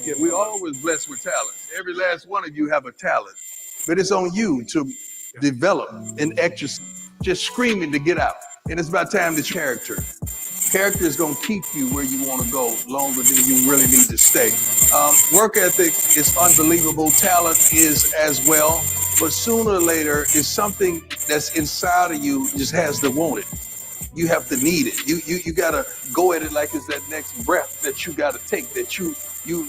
Yeah, we're always blessed with talents. Every last one of you have a talent, but it's on you to develop and exercise. Just screaming to get out. And it's about time that character. Character is going to keep you where you want to go longer than you really need to stay. Work ethic is unbelievable. Talent is as well. But sooner or later, it's something that's inside of you just has to want it. You have to need it. You got to go at it like it's that next breath that you got to take, that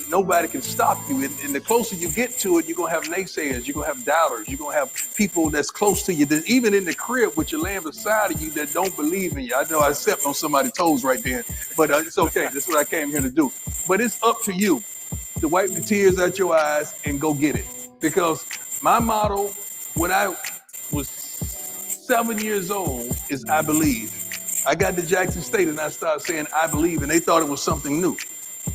nobody can stop you. And the closer you get to it, you're going to have naysayers, you're going to have doubters, you're going to have people that's close to you, that even in the crib with your laying beside of you that don't believe in you. I know I stepped on somebody's toes right there, but it's okay. That's what I came here to do. But it's up to you to wipe the tears out your eyes and go get it. Because my motto when I was 7 years old is I believe. I got to Jackson State and I started saying I believe, and they thought it was something new.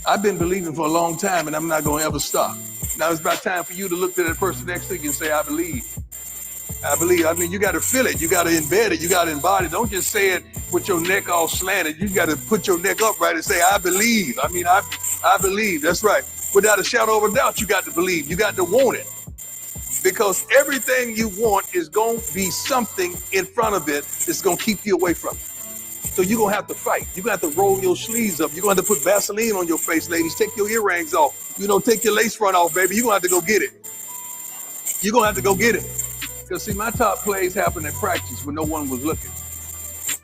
I've been believing for a long time, and I'm not going to ever stop. Now it's about time for you to look to that person next to you and say, I believe. I believe. I mean, you got to feel it. You got to embed it. You got to embody it. Don't just say it with your neck all slanted. You got to put your neck upright and say, I believe. I mean, I believe. That's right. Without a shadow of a doubt, you got to believe. You got to want it. Because everything you want is going to be something in front of it that's going to keep you away from it. So you're going to have to fight. You're going to have to roll your sleeves up. You're going to have to put Vaseline on your face, ladies. Take your earrings off. Take your lace front off, baby. You're going to have to go get it. You're going to have to go get it. Because, see, my top plays happened in practice when no one was looking.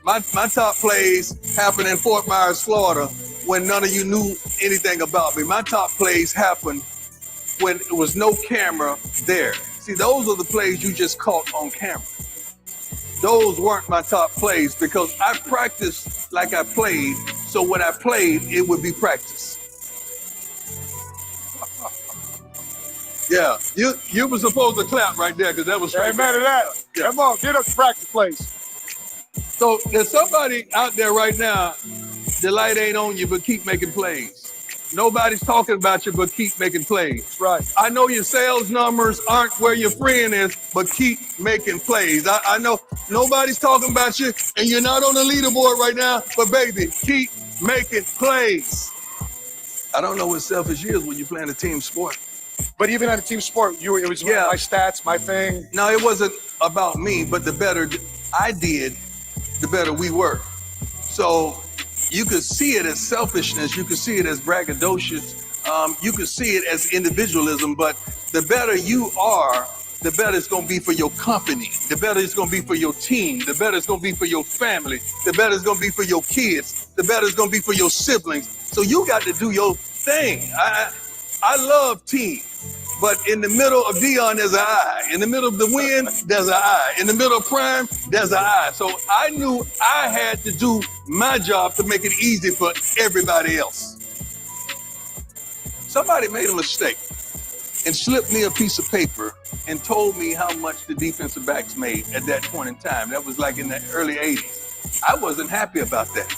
My top plays happened in Fort Myers, Florida, when none of you knew anything about me. My top plays happened when there was no camera there. See, those are the plays you just caught on camera. Those weren't my top plays because I practiced like I played, so when I played, it would be practice. Yeah, you were supposed to clap right there because that was straight. Amen to that. Yeah. Come on, get up to practice plays. So there's somebody out there right now, the light ain't on you, but keep making plays. Nobody's talking about you, but keep making plays. Right. I know your sales numbers aren't where your friend is, but keep making plays. I know nobody's talking about you, and you're not on the leaderboard right now, but baby, keep making plays. I don't know what selfish is when you're playing a team sport. But even at a team sport, it was my stats, my thing. No, it wasn't about me, but the better I did, the better we were. So you could see it as selfishness, you could see it as braggadocious, you could see it as individualism, but the better you are, the better it's gonna be for your company, the better it's gonna be for your team, the better it's gonna be for your family, the better it's gonna be for your kids, the better it's gonna be for your siblings. So you got to do your thing. I love team, but in the middle of Dion, there's an I. In the middle of the win, there's an I. In the middle of Prime, there's an I. So I knew I had to do my job to make it easy for everybody else. Somebody made a mistake and slipped me a piece of paper and told me how much the defensive backs made at that point in time. That was like in the early 80s. I wasn't happy about that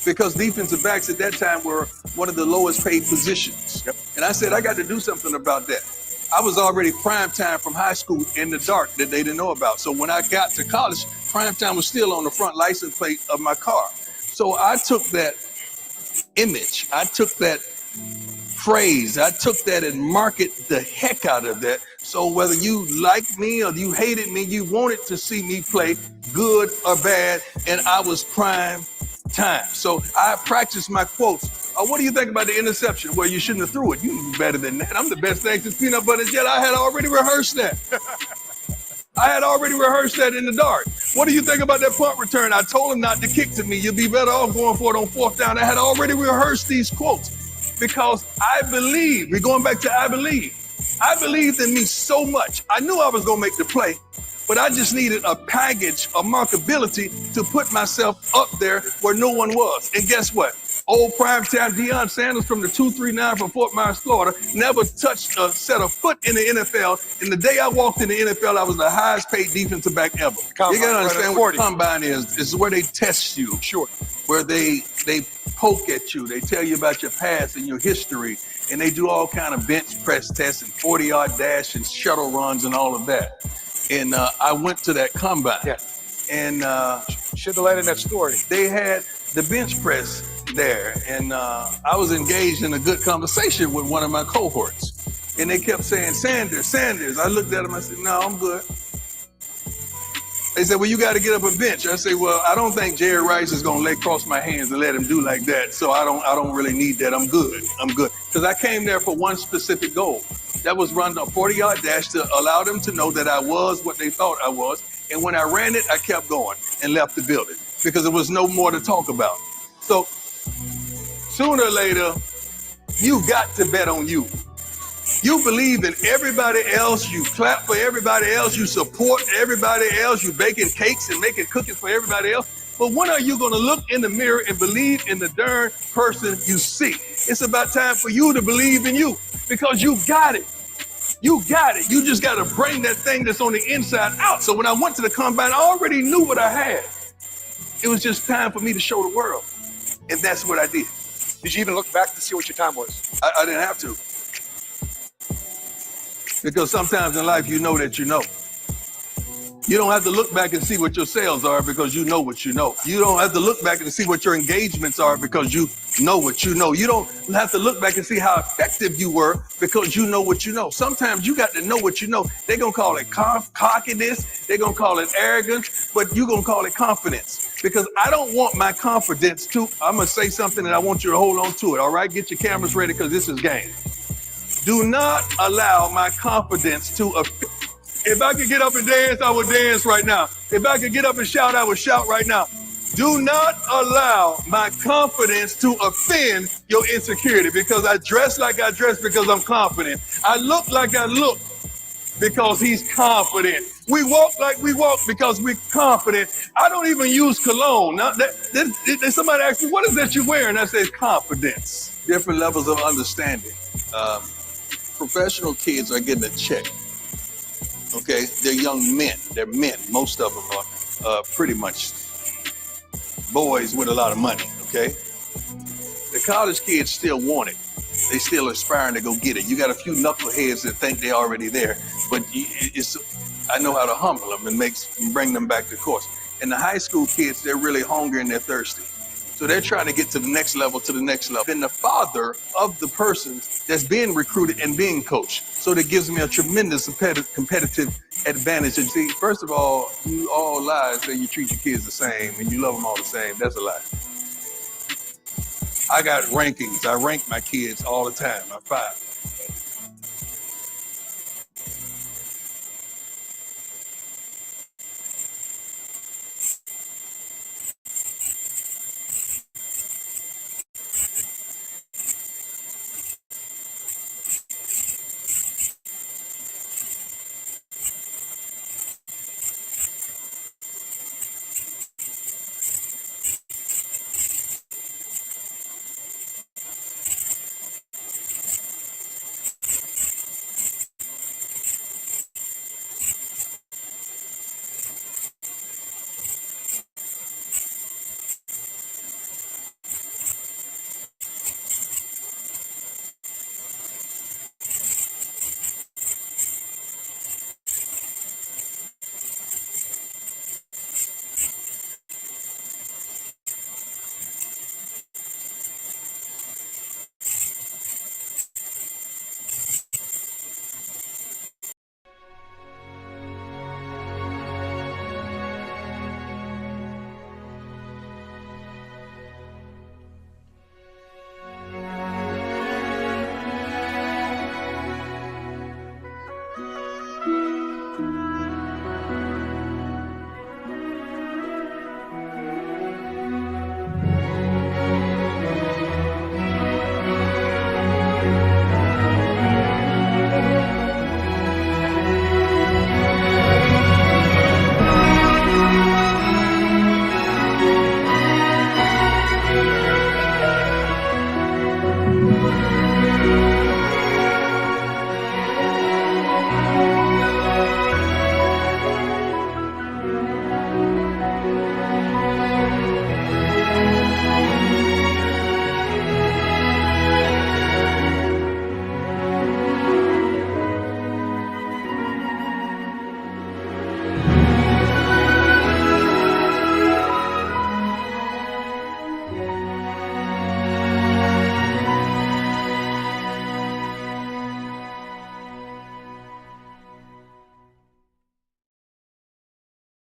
because defensive backs at that time were one of the lowest paid positions. Yep. And I said, I got to do something about that. I was already prime time from high school in the dark that they didn't know about. So when I got to college, prime time was still on the front license plate of my car. So I took that image, I took that phrase, I took that and marketed the heck out of that. So whether you liked me or you hated me, you wanted to see me play good or bad, and I was prime time. So I practiced my quotes. What do you think about the interception where you shouldn't have threw it? You knew better than that. I'm the best thing since peanut butter and jelly. I had already rehearsed that. I had already rehearsed that in the dark. What do you think about that punt return? I told him not to kick to me. You'll be better off going for it on fourth down. I had already rehearsed these quotes because I believe. We're going back to I believe. I believed in me so much. I knew I was going to make the play, but I just needed a package of markability to put myself up there where no one was. And guess what? Old primetime Deion Sanders from the 239 from Fort Myers, Florida, never touched a set of foot in the NFL. And the day I walked in the NFL, I was the highest paid defensive back ever. You gotta understand what the combine is. It's where they test you. Sure. Where they poke at you. They tell you about your past and your history. And they do all kind of bench press tests and 40-yard dash and shuttle runs and all of that. And I went to that combine. Yeah. And should have let in that story. They had the bench press there, and I was engaged in a good conversation with one of my cohorts, and they kept saying, Sanders, Sanders. I looked at them, I said, no, I'm good. They said, well, you got to get up and bench. I said, well, I don't think Jerry Rice is going to lay cross my hands and let him do like that, so I don't really need that. I'm good. Because I came there for one specific goal. That was run a 40-yard dash to allow them to know that I was what they thought I was. And when I ran it, I kept going and left the building because there was no more to talk about. So sooner or later, you got to bet on you. You believe in everybody else, you clap for everybody else, you support everybody else, you baking cakes and making cookies for everybody else. But when are you gonna look in the mirror and believe in the darn person you see? It's about time for you to believe in you because you got it. You got it. You just gotta bring that thing that's on the inside out. So when I went to the combine, I already knew what I had. It was just time for me to show the world. And that's what I did. Did you even look back to see what your time was? I didn't have to. Because sometimes in life, you know that you know. You don't have to look back and see what your sales are because you know what you know. You don't have to look back and see what your engagements are because you know what you know. You don't have to look back and see how effective you were because you know what you know. Sometimes you got to know what you know. They're going to call it cockiness. They're going to call it arrogance, but you're going to call it confidence. Because I don't want my confidence to, I'm going to say something and I want you to hold on to it, all right? Get your cameras ready because this is game. Do not allow my confidence to affect. If I could get up and dance, I would dance right now. If I could get up and shout, I would shout right now. Do not allow my confidence to offend your insecurity because I dress like I dress because I'm confident. I look like I look because he's confident. We walk like we walk because we're confident. I don't even use cologne. Now, somebody asked me, what is that you're wearing? I said, confidence. Different levels of understanding. Professional kids are getting a check. Okay, they're young men. They're men. Most of them are pretty much boys with a lot of money. Okay, the college kids still want it. They still aspiring to go get it. You got a few knuckleheads that think they're already there, but I know how to humble them and bring them back to course. And the high school kids, they're really hungry and they're thirsty. So they're trying to get to the next level, And the father of the person that's being recruited and being coached. So that gives me a tremendous competitive advantage. And see, first of all, you all lies that you treat your kids the same and you love them all the same. That's a lie. I got rankings. I rank my kids all the time. I'm 5.